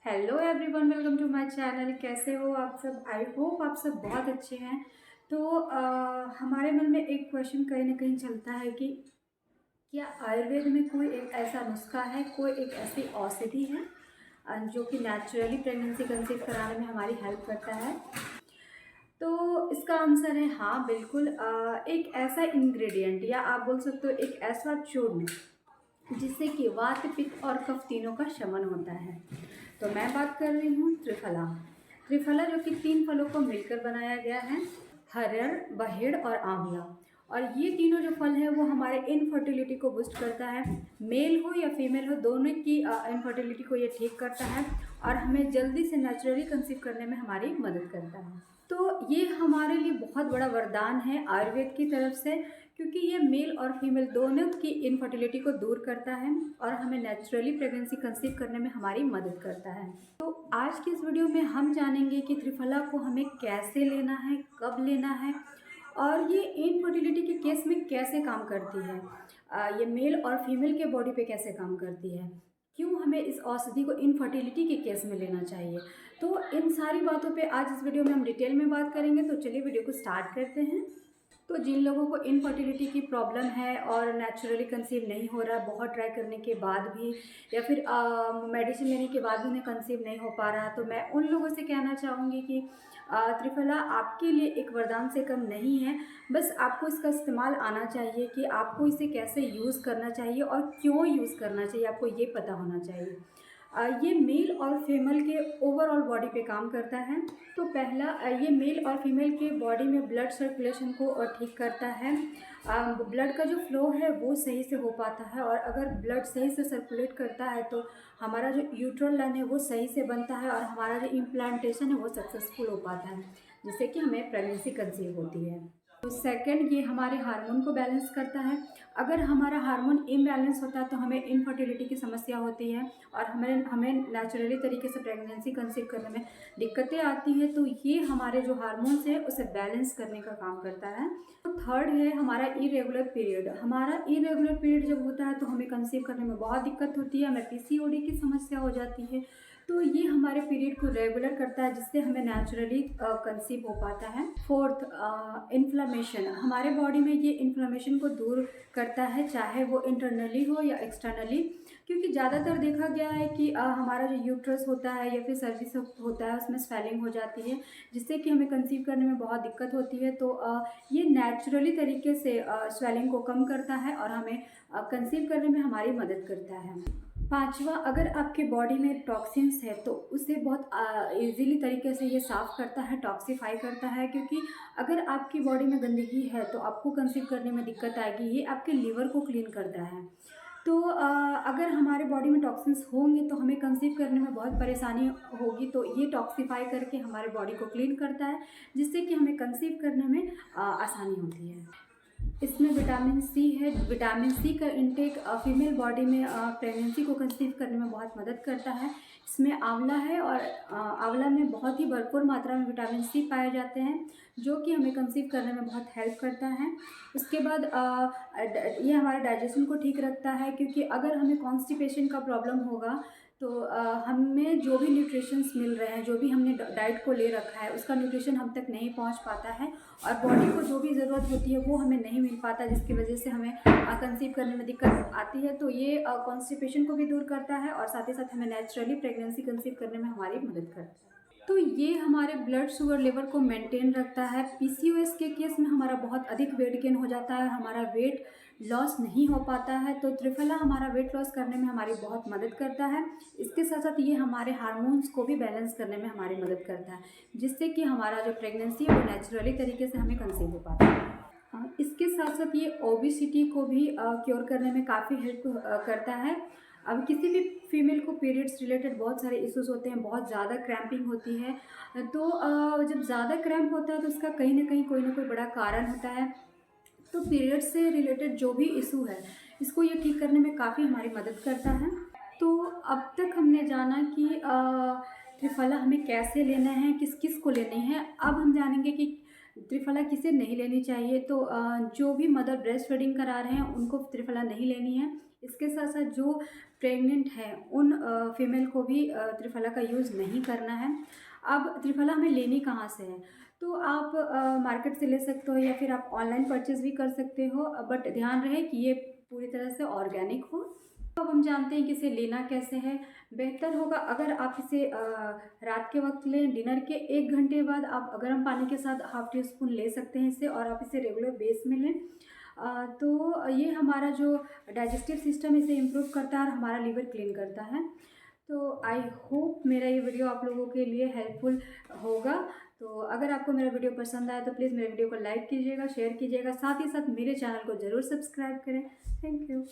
Hello everyone, welcome to my channel. कैसे हो आप सब? आई होप आप सब बहुत अच्छे हैं। तो हमारे मन में एक क्वेश्चन कहीं ना कहीं चलता है कि क्या आयुर्वेद में कोई एक ऐसा नुस्खा है, कोई एक ऐसी औषधि है जो कि नेचुरली प्रेगनेंसी कंसीव कराने में हमारी हेल्प करता है। तो इसका आंसर है हाँ, बिल्कुल। एक ऐसा इंग्रेडिएंट या आप बोल सकते हो एक ऐसा चूर्ण जिससे कि वात, पित्त और कफ तीनों का शमन होता है। तो मैं बात कर रही हूँ त्रिफला। त्रिफला जो कि 3 फलों को मिलकर बनाया गया है, हरड़, बहेड़ और आंवला। और ये तीनों जो फल है वो हमारे इनफर्टिलिटी को बूस्ट करता है। मेल हो या फीमेल हो, दोनों की इनफर्टिलिटी को ये ठीक करता है और हमें जल्दी से नेचुरली कंसीव करने में हमारी मदद करता है। तो ये हमारे लिए बहुत बड़ा वरदान है आयुर्वेद की तरफ से, क्योंकि ये मेल और फीमेल दोनों की इनफर्टिलिटी को दूर करता है और हमें नेचुरली प्रेगनेंसी कंसीव करने में हमारी मदद करता है। तो आज की इस वीडियो में हम जानेंगे कि त्रिफला को हमें कैसे लेना है, कब लेना है और ये इनफर्टिलिटी के केस में कैसे काम करती है, ये मेल और फीमेल के बॉडी पे कैसे काम करती है, क्यों हमें इस औषधि को इनफर्टिलिटी के केस में लेना चाहिए। तो इन सारी बातों पे आज इस वीडियो में हम डिटेल में बात करेंगे। तो चलिए वीडियो को स्टार्ट करते हैं। तो जिन लोगों को इनफर्टिलिटी की प्रॉब्लम है और नेचुरली कंसीव नहीं हो रहा है, बहुत ट्राई करने के बाद भी, या फिर मेडिसिन लेने के बाद भी उन्हें कंसीव नहीं हो पा रहा, तो मैं उन लोगों से कहना चाहूँगी कि त्रिफला आपके लिए एक वरदान से कम नहीं है। बस आपको इसका इस्तेमाल आना चाहिए कि आपको इसे कैसे यूज़ करना चाहिए और क्यों यूज़ करना चाहिए, आपको ये पता होना चाहिए। ये मेल और फीमेल के ओवरऑल बॉडी पे काम करता है। तो पहला, ये मेल और फीमेल के बॉडी में ब्लड सर्कुलेशन को ठीक करता है। ब्लड का जो फ्लो है वो सही से हो पाता है, और अगर ब्लड सही से सर्कुलेट करता है तो हमारा जो यूट्रल लाइन है वो सही से बनता है और हमारा जो इम्प्लांटेशन है वो सक्सेसफुल हो पाता है, जिससे कि हमें प्रेगनेंसी कंसीव होती है। तो सेकंड, ये हमारे हार्मोन को बैलेंस करता है। अगर हमारा हार्मोन इम्बैलेंस होता है तो हमें इनफर्टिलिटी की समस्या होती है और हमें नेचुरली तरीके से प्रेगनेंसी कंसीव करने में दिक्कतें आती हैं। तो ये हमारे जो हार्मोन्स है उसे बैलेंस करने का काम करता है। तो थर्ड है हमारा इरेगुलर पीरियड। हमारा इरेगुलर पीरियड जब होता है तो हमें कंसीव करने में बहुत दिक्कत होती है, हमें पीसीओडी की समस्या हो जाती है। तो ये हमारे पीरियड को रेगुलर करता है, जिससे हमें नेचुरली कंसीव हो पाता है। Fourth, inflammation. हमारे बॉडी में ये इन्फ्लामेशन को दूर करता है, चाहे वो इंटरनली हो या एक्सटर्नली, क्योंकि ज़्यादातर देखा गया है कि हमारा जो यूट्रस होता है या फिर सर्विस होता है उसमें स्वेलिंग हो जाती है, जिससे कि हमें कंसीव करने में बहुत दिक्कत होती है। तो ये नेचुरली तरीके से स्वेलिंग को कम करता है और हमें कंसीव करने में हमारी मदद करता है। पांचवा, अगर आपके बॉडी में टॉक्सिन्स है तो उसे बहुत इजीली तरीके से ये साफ़ करता है, टॉक्सीफाई करता है, क्योंकि अगर आपकी बॉडी में गंदगी है तो आपको कंसीव करने में दिक्कत आएगी। ये आपके लीवर को क्लीन करता है। तो अगर हमारे बॉडी में टॉक्सिन्स होंगे तो हमें कंसीव करने में बहुत परेशानी होगी। तो ये टॉक्सीफाई करके हमारे बॉडी को क्लीन करता है, जिससे कि हमें कंसीव करने में आसानी होती है। इसमें विटामिन सी है। विटामिन सी का इंटेक फीमेल बॉडी में प्रेगनेंसी को कंसीव करने में बहुत मदद करता है। इसमें आंवला है और आंवला में बहुत ही भरपूर मात्रा में विटामिन सी पाए जाते हैं, जो कि हमें कंसीव करने में बहुत हेल्प करता है। उसके बाद ये हमारे डाइजेशन को ठीक रखता है, क्योंकि अगर हमें कॉन्स्टिपेशन का प्रॉब्लम होगा तो हमें जो भी न्यूट्रिशंस मिल रहे हैं, जो भी हमने डाइट को ले रखा है, उसका न्यूट्रिशन हम तक नहीं पहुंच पाता है और बॉडी को जो भी ज़रूरत होती है वो हमें नहीं मिल पाता, जिसकी वजह से हमें कंसीव करने में दिक्कत आती है। तो ये कॉन्स्टिपेशन को भी दूर करता है और साथ ही साथ हमें नेचुरली प्रेगनेंसी कंसीव करने में हमारी मदद करता है। तो ये हमारे ब्लड शुगर लेवल को मेंटेन रखता है। पीसीओएस के केस में हमारा बहुत अधिक वेट गेन हो जाता है, हमारा वेट लॉस नहीं हो पाता है। तो त्रिफला हमारा वेट लॉस करने में हमारी बहुत मदद करता है। इसके साथ साथ ये हमारे हार्मोन्स को भी बैलेंस करने में हमारी मदद करता है, जिससे कि हमारा जो प्रेगनेंसी है वो नेचुरली तरीके से हमें कंसीव हो पाता है। इसके साथ साथ ये ओबेसिटी को भी क्योर करने में काफ़ी हेल्प करता है। अब किसी भी फीमेल को पीरियड्स रिलेटेड बहुत सारे इश्यूज होते हैं, बहुत ज़्यादा क्रैम्पिंग होती है। तो जब ज़्यादा क्रैम्प होता है तो उसका कहीं ना कोई बड़ा कारण होता है। तो पीरियड से रिलेटेड जो भी इशू है, इसको ये ठीक करने में काफ़ी हमारी मदद करता है। तो अब तक हमने जाना कि त्रिफला हमें कैसे लेना है, किस किस को लेनी है। अब हम जानेंगे कि त्रिफला किसे नहीं लेनी चाहिए। तो जो भी मदर ब्रेस्ट फीडिंग करा रहे हैं उनको त्रिफला नहीं लेनी है। इसके साथ साथ जो प्रेग्नेंट हैं उन फीमेल को भी त्रिफला का यूज़ नहीं करना है। अब त्रिफला हमें लेनी कहाँ से है, तो आप मार्केट से ले सकते हो या फिर आप ऑनलाइन परचेज़ भी कर सकते हो, बट ध्यान रहे कि ये पूरी तरह से ऑर्गेनिक हो। तो अब हम जानते हैं कि इसे लेना कैसे है। बेहतर होगा अगर आप इसे रात के वक्त लें, डिनर के 1 घंटे बाद आप गर्म पानी के साथ हाफ़ टी स्पून ले सकते हैं इसे, और आप इसे रेगुलर बेस में लें। तो ये हमारा जो डाइजेस्टिव सिस्टम इसे इम्प्रूव करता है और हमारा लीवर क्लीन करता है। तो आई होप मेरा ये वीडियो आप लोगों के लिए हेल्पफुल होगा। तो अगर आपको मेरा वीडियो पसंद आया तो प्लीज़ मेरे वीडियो को लाइक कीजिएगा, शेयर कीजिएगा, साथ ही साथ मेरे चैनल को ज़रूर सब्सक्राइब करें। Thank you.